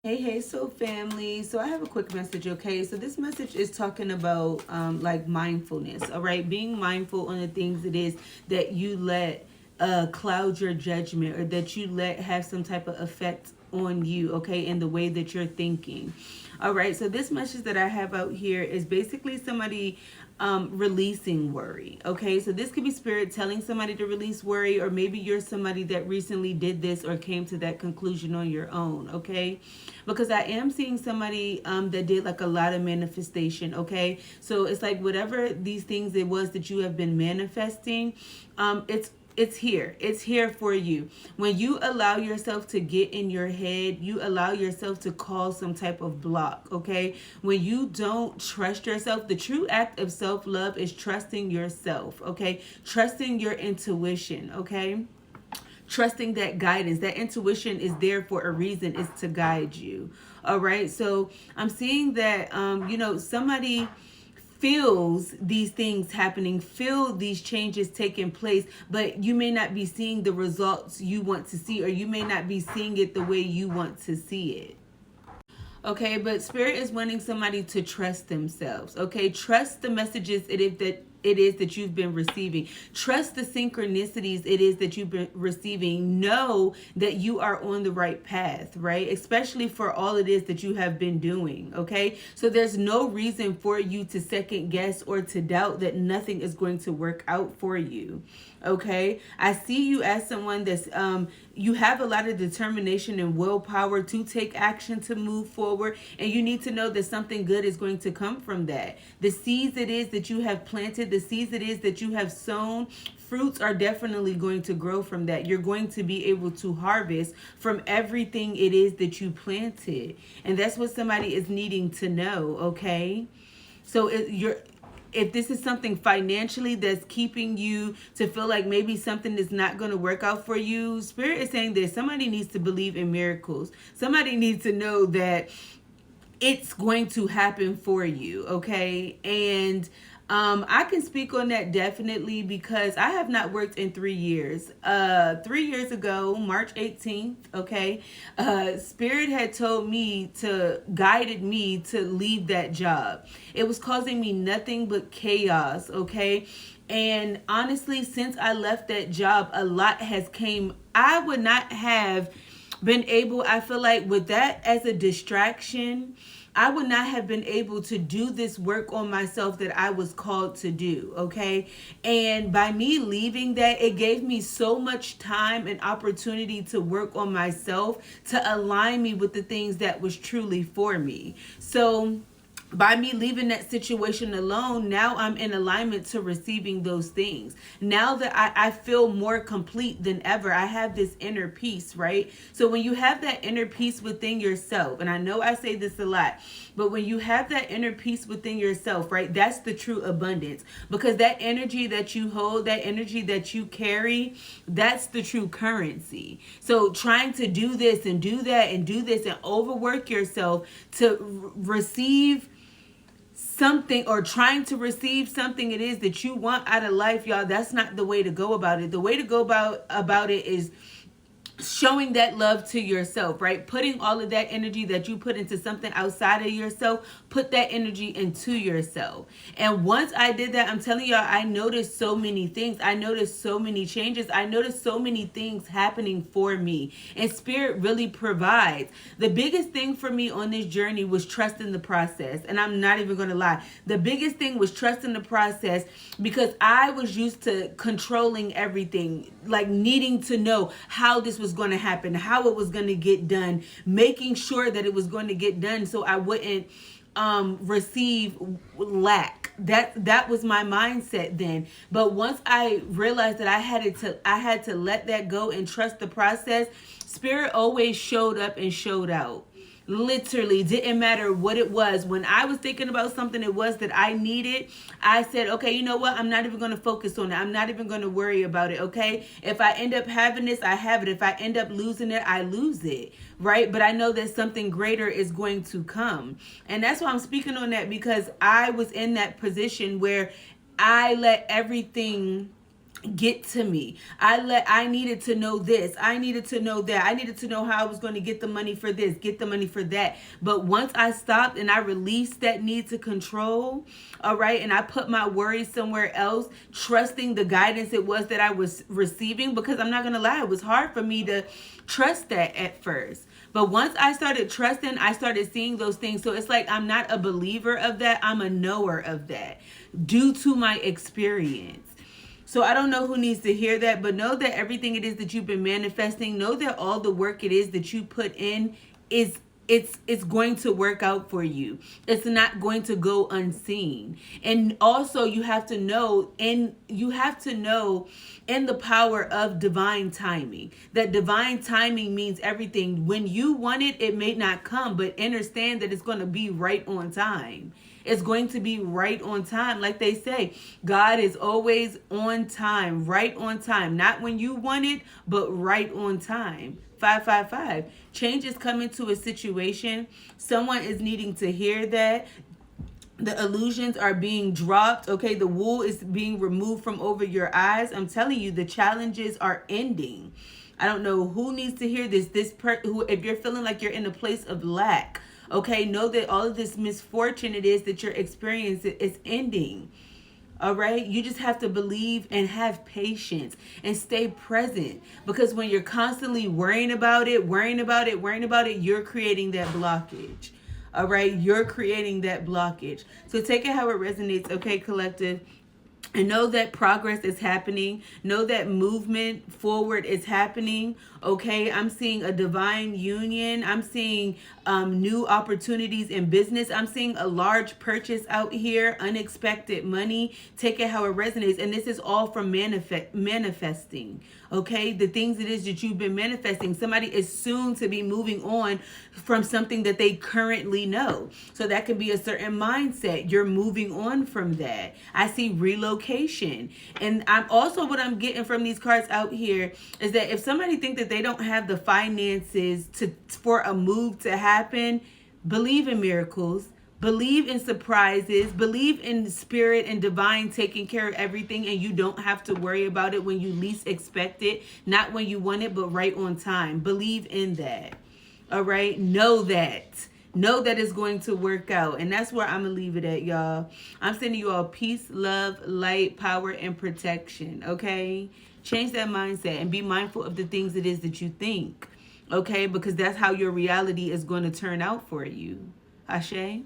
Hey, so family. So I have a quick message, okay? So this message is talking about like mindfulness, all right? Being mindful on the things it is that you let cloud your judgment or that you let have some type of effect on you, okay, in the way that you're thinking. All right, so this message that I have out here is basically somebody releasing worry. Okay, so this could be spirit telling somebody to release worry, or maybe you're somebody that recently did this or came to that conclusion on your own. Okay, because I am seeing somebody that did like a lot of manifestation. Okay, so it's like whatever these things it was that you have been manifesting, it's here for you. When you allow yourself to get in your head, you allow yourself to cause some type of block. Okay, when you don't trust yourself, the true act of self-love is trusting yourself. Okay, trusting your intuition. Okay, trusting that guidance, that intuition is there for a reason, is to guide you. All right, so I'm seeing that somebody feels these things happening, feel these changes taking place, but you may not be seeing the results you want to see, or you may not be seeing it the way you want to see it. Okay, but spirit is wanting somebody to trust themselves. Okay, trust the messages it is that you've been receiving. Trust the synchronicities it is that you've been receiving. Know that you are on the right path, right? Especially for all it is that you have been doing. Okay, so there's no reason for you to second guess or to doubt that nothing is going to work out for you. Okay, I see you as someone that's you have a lot of determination and willpower to take action, to move forward, and you need to know that something good is going to come from that. The seeds it is that you have planted, the seeds it is that you have sown, fruits are definitely going to grow from that. You're going to be able to harvest from everything it is that you planted, and that's what somebody is needing to know. Okay, so you're, if this is something financially that's keeping you to feel like maybe something is not going to work out for you, spirit is saying this: somebody needs to believe in miracles. Somebody needs to know that it's going to happen for you. Okay, and I can speak on that definitely because I have not worked in 3 years. 3 years ago, March 18th, okay, Spirit had told me to, guided me to leave that job. It was causing me nothing but chaos, okay? And honestly, since I left that job, a lot has came. I would not have been able, I feel like with that as a distraction, I would not have been able to do this work on myself that I was called to do. Okay, and by me leaving that, it gave me so much time and opportunity to work on myself, to align me with the things that was truly for me. So by me leaving that situation alone, now I'm in alignment to receiving those things. Now that I feel more complete than ever, I have this inner peace, right? So when you have that inner peace within yourself, and I know I say this a lot, but when you have that inner peace within yourself, right, that's the true abundance. Because that energy that you hold, that energy that you carry, that's the true currency. So trying to do this and do that and do this and overwork yourself to receive something, or trying to receive something it is that you want out of life, y'all, that's not the way to go about it. The way to go about it is showing that love to yourself, right? Putting all of that energy that you put into something outside of yourself, put that energy into yourself. And once I did that, I'm telling y'all, I noticed so many things. I noticed so many changes. I noticed so many things happening for me. And Spirit really provides. The biggest thing for me on this journey was trusting the process. And I'm not even going to lie. The biggest thing was trusting the process, because I was used to controlling everything, like needing to know how this was going to happen, how it was going to get done, making sure that it was going to get done so I wouldn't receive lack. That was my mindset then. But once I realized that I had to let that go and trust the process, Spirit always showed up and showed out. Literally, didn't matter what it was. When I was thinking about something it was that I needed, I said, okay, you know what? I'm not even going to focus on it. I'm not even going to worry about it, okay? If I end up having this, I have it. If I end up losing it, I lose it, right? But I know that something greater is going to come. And that's why I'm speaking on that, because I was in that position where I let everything get to me. I needed to know this. I needed to know that. I needed to know how I was going to get the money for this, get the money for that. But once I stopped and I released that need to control, all right, and I put my worries somewhere else, trusting the guidance it was that I was receiving, because I'm not going to lie, it was hard for me to trust that at first. But once I started trusting, I started seeing those things. So it's like I'm not a believer of that, I'm a knower of that due to my experience. So I don't know who needs to hear that, but know that everything it is that you've been manifesting, know that all the work it is that you put in is it's going to work out for you. It's not going to go unseen. And also you have to know in the power of divine timing. That divine timing means everything. When you want it, it may not come, but understand that it's going to be right on time. It's going to be right on time. Like they say, God is always on time, right on time. Not when you want it, but right on time. 555. Change is coming to a situation. Someone is needing to hear that. The illusions are being dropped. Okay, the wool is being removed from over your eyes. I'm telling you, the challenges are ending. I don't know who needs to hear this. Who, if you're feeling like you're in a place of lack, okay, know that all of this misfortune it is that you're experiencing is ending. All right, you just have to believe and have patience and stay present, because when you're constantly worrying about it, you're creating that blockage. All right, you're creating that blockage. So take it how it resonates, okay, collective. And know that progress is happening. Know that movement forward is happening. Okay, I'm seeing a divine union. I'm seeing new opportunities in business. I'm seeing a large purchase out here, unexpected money. Take it how it resonates. And this is all from manifesting. Okay, the things it is that you've been manifesting. Somebody is soon to be moving on from something that they currently know. So that could be a certain mindset. You're moving on from that. I see relocation. And I'm also, what I'm getting from these cards out here is that if somebody think that they don't have the finances for a move to happen, believe in miracles. Believe in surprises, believe in spirit and divine taking care of everything, and you don't have to worry about it when you least expect it, not when you want it, but right on time. Believe in that. All right? Know that. Know that it's going to work out. And that's where I'm going to leave it at, y'all. I'm sending you all peace, love, light, power, and protection. Okay? Change that mindset and be mindful of the things it is that you think. Okay? Because that's how your reality is going to turn out for you. Ashe?